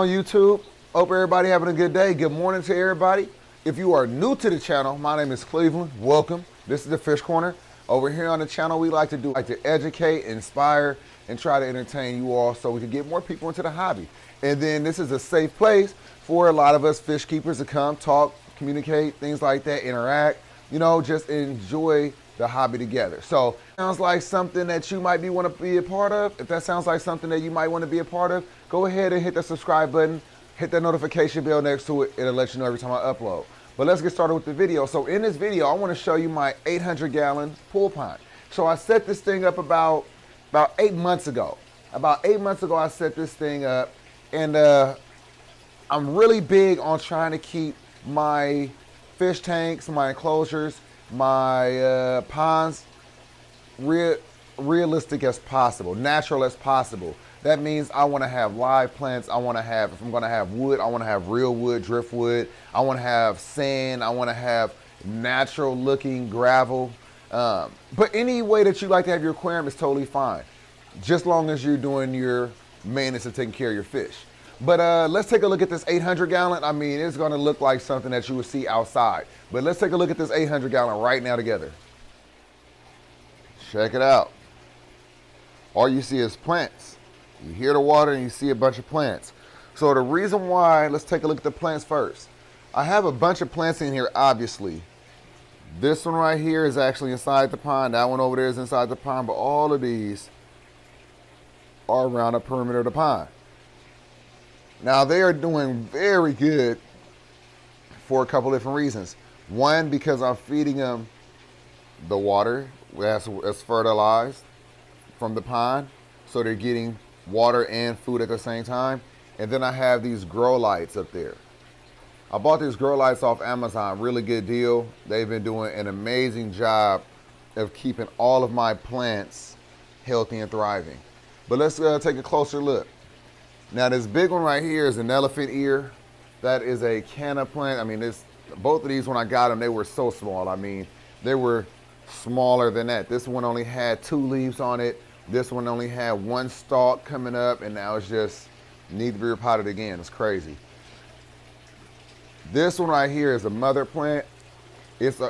on YouTube? Hope everybody having a good day. Good morning to everybody. If you are new to the channel, my name is Cleveland. Welcome. This is the Fish Corner. Over here on the channel, we like to educate, inspire, and try to entertain you all so we can get more people into the hobby. And then this is a safe place for a lot of us fish keepers to come, talk, communicate, things like that, interact, you know, just enjoy the hobby together. So sounds like something that you might want to be a part of. If that sounds like something that you might want to be a part of, go ahead and hit the subscribe button, hit that notification bell next to it. It'll let you know every time I upload. But let's get started with the video. So in this video, I want to show you my 800-gallon pool pond. So I set this thing up about 8 months ago. About 8 months ago, I set this thing up, and I'm really big on trying to keep my fish tanks, my enclosures, my ponds realistic as possible, natural as possible. That means I want to have live plants. I want to have, if I'm going to have wood, I want to have real wood, driftwood. I want to have sand. I want to have natural looking gravel. But any way that you like to have your aquarium is totally fine, just long as you're doing your maintenance and taking care of your fish. But let's take a look at this 800-gallon. I mean, it's going to look like something that you would see outside. But let's take a look at this 800-gallon right now together. Check it out. All you see is plants. You hear the water and you see a bunch of plants. So the reason why, let's take a look at the plants first. I have a bunch of plants in here, obviously. This one right here is actually inside the pond. That one over there is inside the pond. But all of these are around the perimeter of the pond. Now, they are doing very good for a couple different reasons. One, because I'm feeding them the water that's fertilized from the pond, so they're getting water and food at the same time. And then I have these grow lights up there. I bought these grow lights off Amazon, really good deal. They've been doing an amazing job of keeping all of my plants healthy and thriving. But let's take a closer look. Now, this big one right here is an elephant ear. That is a canna plant. I mean, both of these, when I got them, they were so small. I mean, they were smaller than that. This one only had 2 leaves on it. This one only had 1 stalk coming up, and now it's just need to be repotted again. It's crazy. This one right here is a mother plant.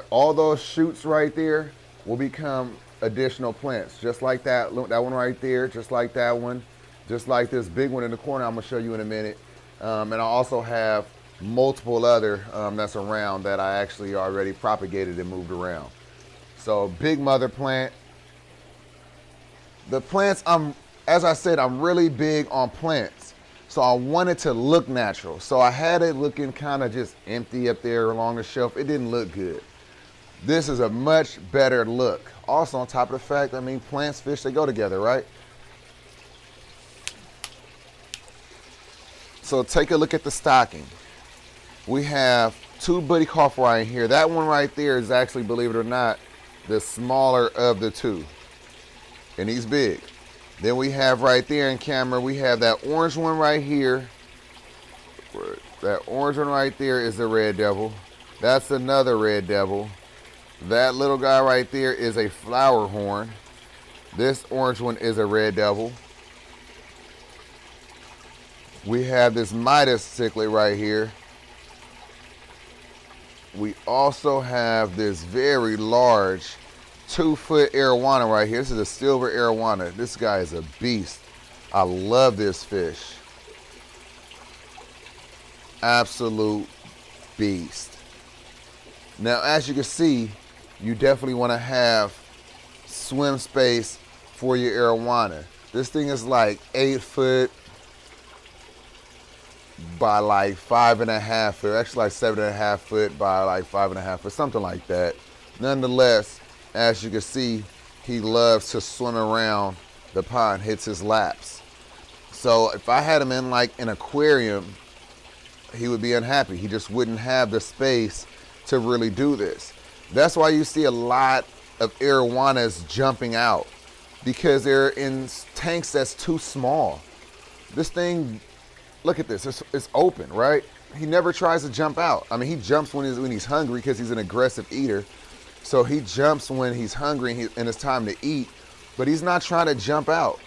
All those shoots right there will become additional plants, just like that one right there, just like that one. Just like this big one in the corner I'm gonna show you in a minute. And I also have multiple other that's around that I actually already propagated and moved around. So big mother plant. The plants, as I said, I'm really big on plants. So I wanted to look natural. So I had it looking kind of just empty up there along the shelf. It didn't look good. This is a much better look. Also, on top of the fact, I mean, plants, fish, they go together, right? So take a look at the stocking. We have 2 buddy carp right here. That one right there is actually, believe it or not, the smaller of the 2. And he's big. Then we have right there in camera, we have that orange one right here. That orange one right there is the red devil. That's another red devil. That little guy right there is a flower horn. This orange one is a red devil. We have this Midas cichlid right here. We also have this very large 2-foot arowana right here. This is a silver arowana. This guy is a beast. I love this fish. Absolute beast. Now, as you can see, you definitely want to have swim space for your arowana. This thing is like 8 foot by like 5.5 foot, actually like 7.5 foot by like 5.5 foot, something like that. Nonetheless, as you can see, he loves to swim around the pond, hits his laps. So if I had him in like an aquarium, he would be unhappy. He just wouldn't have the space to really do this. That's why you see a lot of arowanas jumping out, because they're in tanks that's too small. This thing, look at this, it's open, right? He never tries to jump out. I mean, he jumps when he's hungry because he's an aggressive eater. So he jumps when he's hungry and it's time to eat, but he's not trying to jump out.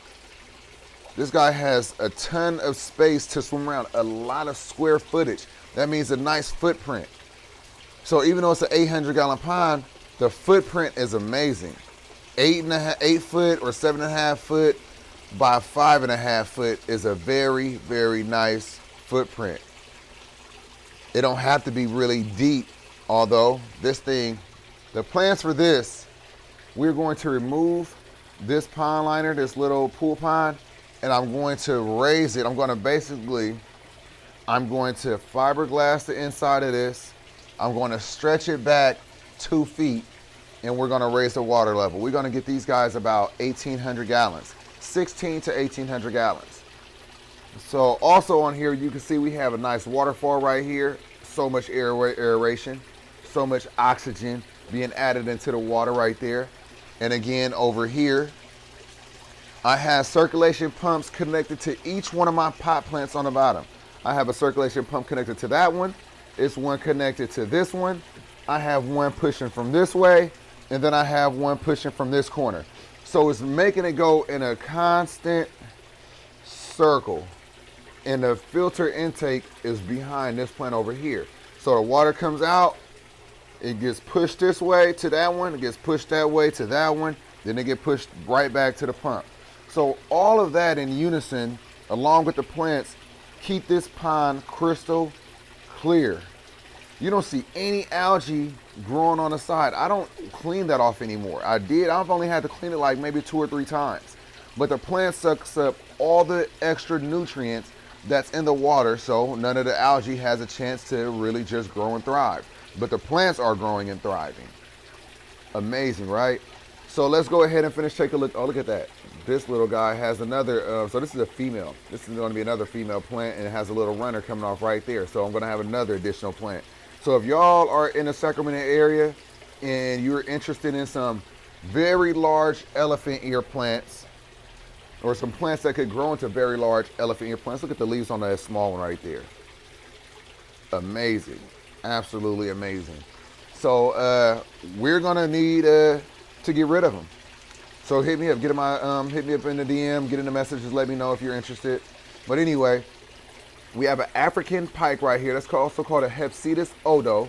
This guy has a ton of space to swim around, a lot of square footage. That means a nice footprint. So even though it's an 800-gallon pond, the footprint is amazing. 8 foot or 7.5 foot by 5.5 foot is a very, very nice footprint. It don't have to be really deep, although this thing, the plans for this, we're going to remove this pond liner, this little pool pond, and I'm going to raise it. I'm going to fiberglass the inside of this. I'm going to stretch it back 2 feet, and we're going to raise the water level. We're going to get these guys about 1,800 gallons, 16 to 1,800 gallons. So also on here, you can see we have a nice waterfall right here. So much aeration, so much oxygen being added into the water right there. And again, over here, I have circulation pumps connected to each one of my pot plants on the bottom. I have a circulation pump connected to that one. It's one connected to this one. I have one pushing from this way, and then I have one pushing from this corner. So it's making it go in a constant circle. And the filter intake is behind this plant over here. So the water comes out, it gets pushed this way to that one, it gets pushed that way to that one, then it gets pushed right back to the pump. So all of that in unison, along with the plants, keep this pond crystal clear. You don't see any algae growing on the side. I don't clean that off anymore. I've only had to clean it like maybe 2 or 3 times. But the plant sucks up all the extra nutrients that's in the water, so none of the algae has a chance to really just grow and thrive. But the plants are growing and thriving. Amazing, right? So let's go ahead and finish. Take a look. Oh, look at that. This little guy has another, so this is a female. This is going to be another female plant, and it has a little runner coming off right there. So I'm going to have another additional plant. So if y'all are in the Sacramento area and you're interested in some very large elephant ear plants, or some plants that could grow into very large elephant ear plants. Look at the leaves on that small one right there. Amazing, absolutely amazing. So we're gonna need to get rid of them. So hit me up, hit me up in the DM, get in the messages, let me know if you're interested. But anyway, we have an African pike right here. That's also called a Hepsetus odo.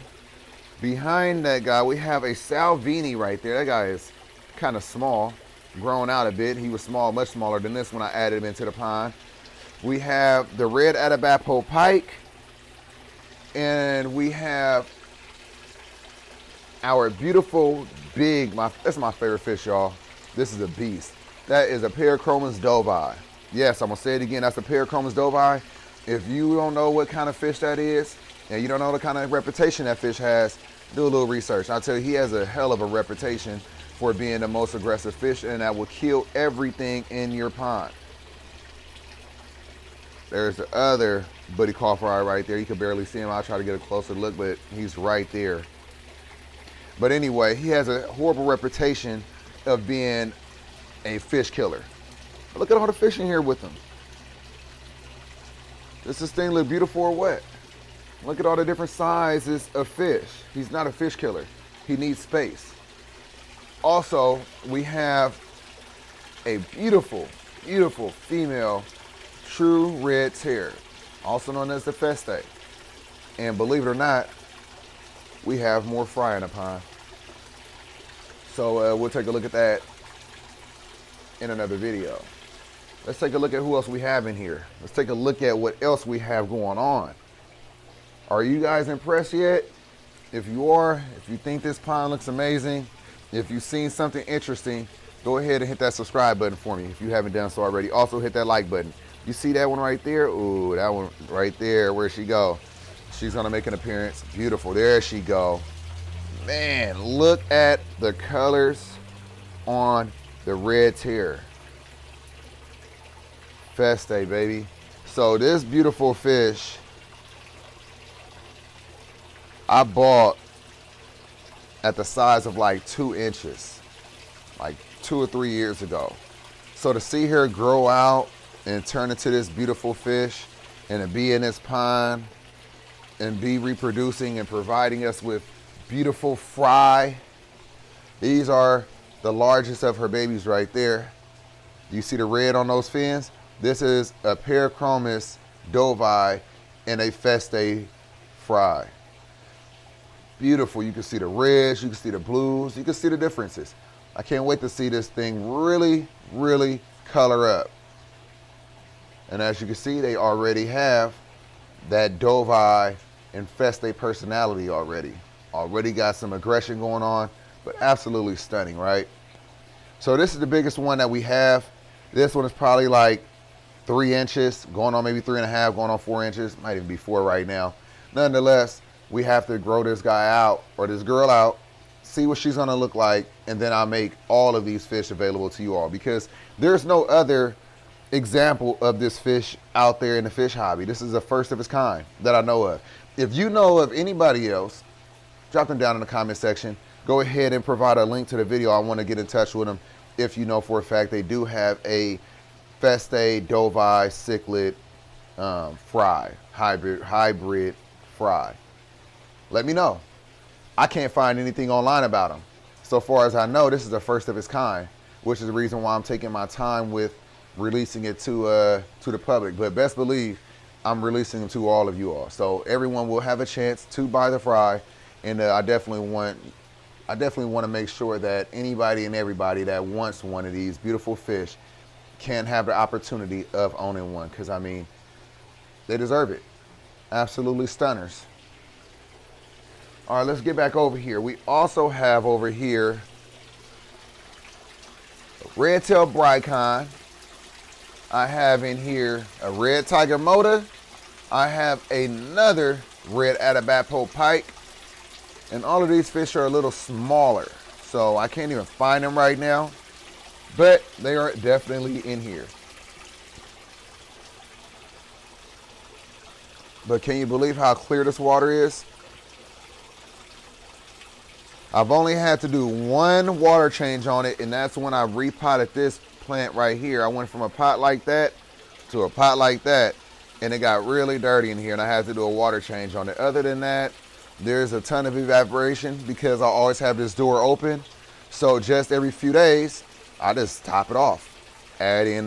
Behind that guy, we have a Salvini right there. That guy is kind of small. Grown out a bit. He was small, much smaller than this when I added him into the pond. We have the red Atabapo pike, and we have our beautiful big, that's my favorite fish, y'all. This is a beast. That is a Parachromis dovi. Yes, I'm gonna say it again. That's a Parachromis dovi. If you don't know what kind of fish that is, and you don't know the kind of reputation that fish has, do a little research. I'll tell you, he has a hell of a reputation for being the most aggressive fish, and that will kill everything in your pond. There's the other buddy crawford right there. You can barely see him. I'll try to get a closer look, but he's right there. But anyway, he has a horrible reputation of being a fish killer. Look at all the fish in here with him. Does this thing look beautiful or what? Look at all the different sizes of fish. He's not a fish killer. He needs space. Also, we have a beautiful, beautiful female true red tear, also known as the Feste. And believe it or not, we have more fry in the pond. So we'll take a look at that in another video. Let's take a look at who else we have in here. Let's take a look at what else we have going on. Are you guys impressed yet? If you are, if you think this pond looks amazing, if you've seen something interesting, go ahead and hit that subscribe button for me if you haven't done so already. Also hit that like button. You see that one right there? Ooh, that one right there, where'd she go? She's gonna make an appearance. Beautiful, there she go. Man, look at the colors on the red tear. Feste, baby. So this beautiful fish, I bought at the size of like 2 inches, like 2 or 3 years ago. So to see her grow out and turn into this beautiful fish and to be in this pond and be reproducing and providing us with beautiful fry. These are the largest of her babies right there. You see the red on those fins? This is a Perichromis dovi in a Feste fry. Beautiful. You can see the reds, you can see the blues, you can see the differences. I can't wait to see this thing really, really color up. And as you can see, they already have that dovi and Feste personality already. Already got some aggression going on, but absolutely stunning, right? So this is the biggest one that we have. This one is probably like 3 inches, going on maybe 3.5, going on 4 inches. Might even be 4 right now. Nonetheless, we have to grow this guy out or this girl out, see what she's gonna look like, and then I'll make all of these fish available to you all, because there's no other example of this fish out there in the fish hobby. This is the first of its kind that I know of. If you know of anybody else, drop them down in the comment section. Go ahead and provide a link to the video. I want to get in touch with them if you know for a fact they do have a Feste dovi cichlid fry, hybrid fry. Let me know. I can't find anything online about them. So far as I know, this is the first of its kind, which is the reason why I'm taking my time with releasing it to the public. But best believe I'm releasing them to all of you all, so everyone will have a chance to buy the fry. And I definitely want to make sure that anybody and everybody that wants one of these beautiful fish can have the opportunity of owning one, because I mean, they deserve it. Absolutely stunners. All right, let's get back over here. We also have over here a red-tailed Bricon. I have in here a red tiger motor. I have another red Atabapo pike. And all of these fish are a little smaller, so I can't even find them right now, but they are definitely in here. But can you believe how clear this water is? I've only had to do 1 water change on it, and that's when I repotted this plant right here. I went from a pot like that to a pot like that, and it got really dirty in here, and I had to do a water change on it. Other than that, there's a ton of evaporation because I always have this door open. So just every few days, I just top it off. Add in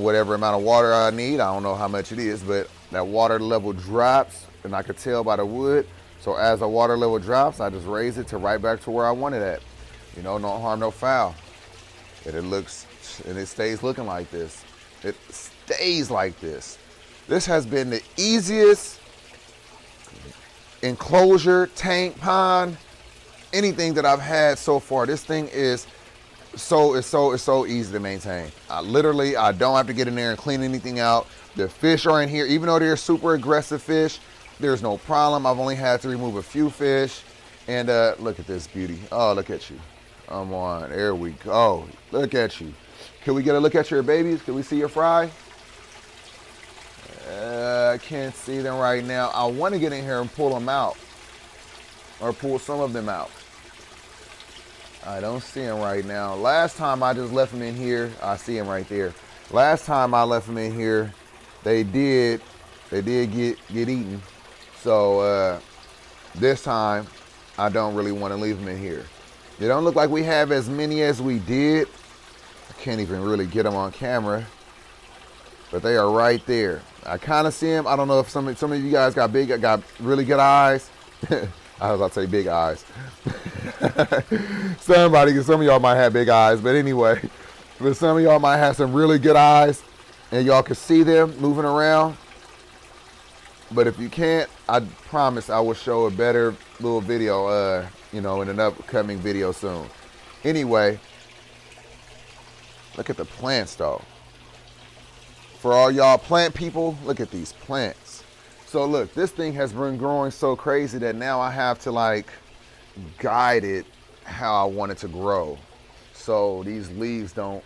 whatever amount of water I need. I don't know how much it is, but that water level drops, and I could tell by the wood. So as the water level drops, I just raise it to right back to where I want it at. You know, no harm, no foul. And it stays looking like this. It stays like this. This has been the easiest enclosure, tank, pond, anything that I've had so far. This thing is so easy to maintain. I don't have to get in there and clean anything out. The fish are in here, even though they're super aggressive fish, there's no problem. I've only had to remove a few fish. And look at this beauty. Oh, look at you. Come on, there we go. Look at you. Can we get a look at your babies? Can we see your fry? I can't see them right now. I want to get in here and pull them out, or pull some of them out. I don't see them right now. Last time I just left them in here. I see them right there. Last time I left them in here, they did get eaten. So this time I don't really want to leave them in here. They don't look like we have as many as we did. I can't even really get them on camera, but they are right there. I kind of see them. I don't know if some of you guys got really good eyes. I was about to say big eyes. Some of y'all might have big eyes, but anyway, but some of y'all might have some really good eyes, and y'all can see them moving around. But if you can't, I promise I will show a better little video, in an upcoming video soon. Anyway, look at the plants though. For all y'all plant people, look at these plants. So look, this thing has been growing so crazy that now I have to guide it how I want it to grow. So these leaves don't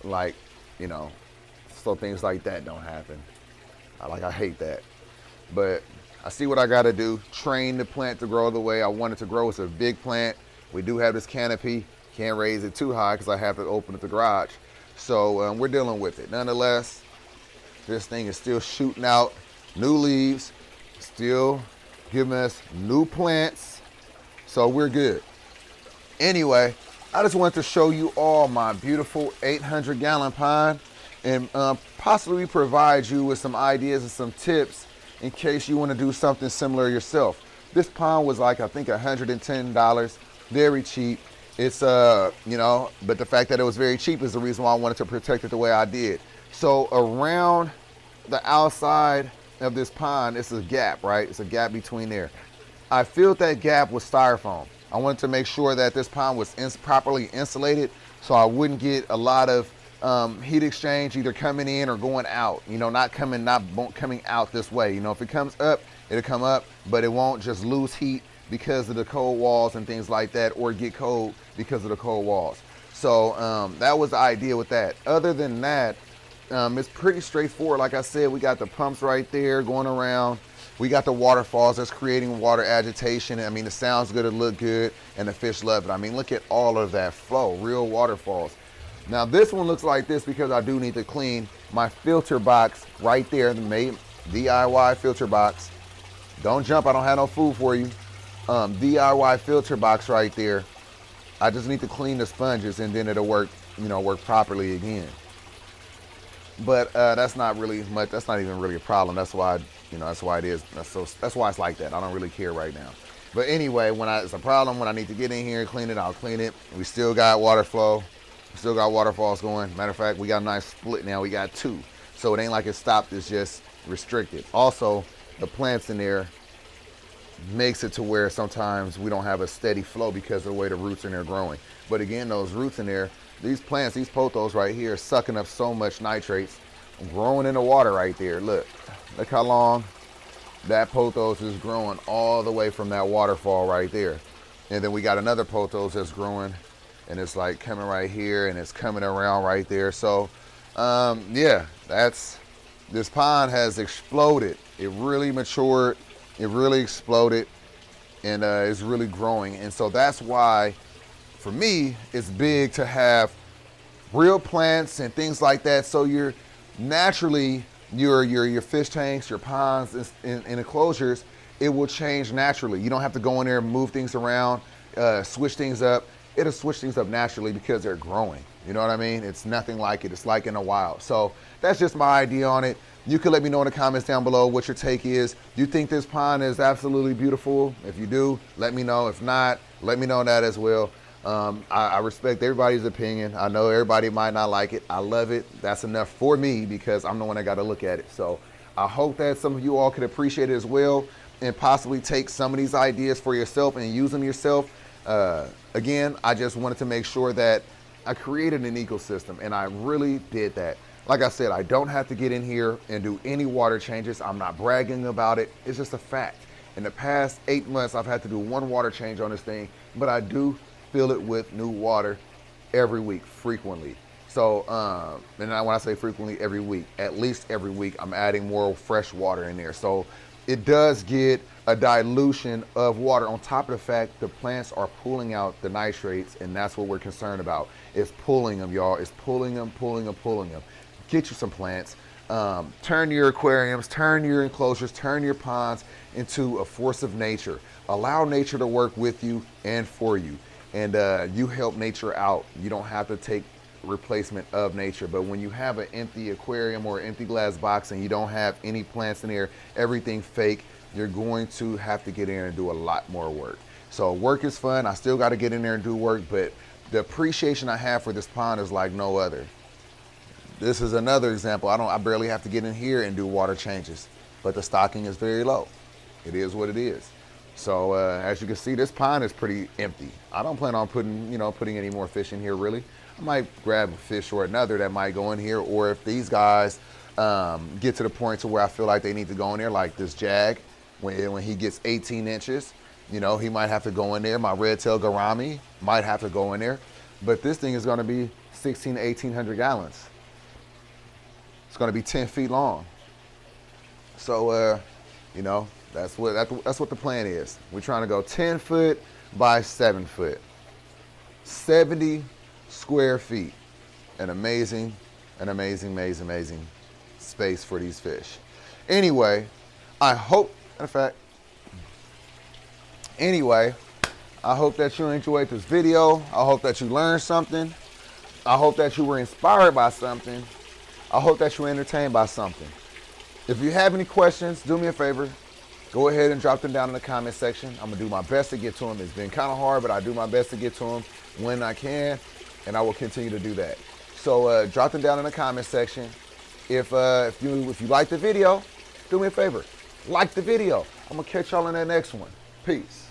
so things like that don't happen. I hate that. But I see what I gotta do, train the plant to grow the way I want it to grow. It's a big plant. We do have this canopy. Can't raise it too high because I have to open up the garage. So we're dealing with it. Nonetheless, this thing is still shooting out new leaves, still giving us new plants. So we're good. Anyway, I just wanted to show you all my beautiful 800-gallon pond. and possibly provide you with some ideas and some tips in case you want to do something similar yourself. This pond was like, I think, $110, very cheap. It's, you know, but the fact that it was very cheap is the reason why I wanted to protect it the way I did. So around the outside of this pond, it's a gap, right? It's a gap between there. I filled that gap with styrofoam. I wanted to make sure that this pond was properly insulated so I wouldn't get a lot of heat exchange either coming in or going out, you know, not coming out this way. You know, if it comes up, it'll come up, but it won't just lose heat because of the cold walls and things like that, or get cold because of the cold walls. So that was the idea with that. Other than that, it's pretty straightforward. Like I said, we got the pumps right there going around. We got the waterfalls that's creating water agitation. I mean, it sounds good, it look good, and the fish love it. I mean, look at all of that flow, real waterfalls. Now this one looks like this because I do need to clean my filter box right there, the made DIY filter box. Don't jump, I don't have no food for you. DIY filter box right there. I just need to clean the sponges and then it'll work, you know, work properly again. But that's not really much, that's not even really a problem. That's why, you know, that's why it is. That's why it's like that. I don't really care right now. But anyway, it's a problem, when I need to get in here and clean it, I'll clean it. We still got water flow. We still got waterfalls going. Matter of fact, we got a nice split now. We got 2. So it ain't like it stopped, it's just restricted. Also, the plants in there makes it to where sometimes we don't have a steady flow because of the way the roots in there are growing. But again, those roots in there, these plants, these pothos right here, are sucking up so much nitrates, growing in the water right there. Look how long that pothos is growing all the way from that waterfall right there. And then we got another pothos that's growing, and it's like coming right here, and it's coming around right there. So yeah, this pond has exploded. It really matured, it really exploded, and it's really growing. And so that's why, for me, it's big to have real plants and things like that. So you're naturally, your fish tanks, your ponds and enclosures, it will change naturally. You don't have to go in there and move things around, switch things up. It'll switch things up naturally because they're growing. You know what I mean? It's nothing like it. It's like in the wild. So that's just my idea on it. You can let me know in the comments down below what your take is. Do you think this pond is absolutely beautiful? If you do, let me know. If not, let me know that as well. I respect everybody's opinion. I know everybody might not like it. I love it. That's enough for me because I'm the one that got to look at it. So I hope that some of you all could appreciate it as well and possibly take some of these ideas for yourself and use them yourself. Again, I just wanted to make sure that I created an ecosystem, and I really did that. Like I said, I don't have to get in here and do any water changes. I'm not bragging about it. It's just a fact. In the past 8 months, I've had to do 1 water change on this thing, but I do fill it with new water every week, frequently. So, and when I say frequently, every week, at least every week, I'm adding more fresh water in there. So it does get a dilution of water on top of the fact the plants are pulling out the nitrates, and that's what we're concerned about. It's pulling them, y'all. It's pulling them, pulling them, pulling them. Get you some plants. Turn your aquariums, turn your enclosures, turn your ponds into a force of nature. Allow nature to work with you and for you. And you help nature out. You don't have to take replacement of nature. But when you have an empty aquarium or empty glass box and you don't have any plants in there, everything fake, you're going to have to get in and do a lot more work. So work is fun. I still got to get in there and do work, but the appreciation I have for this pond is like no other. This is another example. I barely have to get in here and do water changes, but the stocking is very low. It is what it is. So as you can see, this pond is pretty empty. I don't plan on putting any more fish in here really. I might grab a fish or another that might go in here, or if these guys get to the point to where I feel like they need to go in there, like this jag, when he gets 18 inches, you know, he might have to go in there. My red-tailed gourami might have to go in there, but this thing is going to be 1,600 to 1,800 gallons. It's going to be 10 feet long. So, you know, that's what the plan is. We're trying to go 10 foot by 7 foot, 70 square feet. An amazing space for these fish. Anyway, I hope that you enjoyed this video. I hope that you learned something. I hope that you were inspired by something. I hope that you're entertained by something. If you have any questions, do me a favor. Go ahead and drop them down in the comment section. I'm going to do my best to get to them. It's been kind of hard, but I do my best to get to them when I can, and I will continue to do that. So drop them down in the comment section. If you like the video, do me a favor. Like the video. I'm going to catch y'all in that next one. Peace.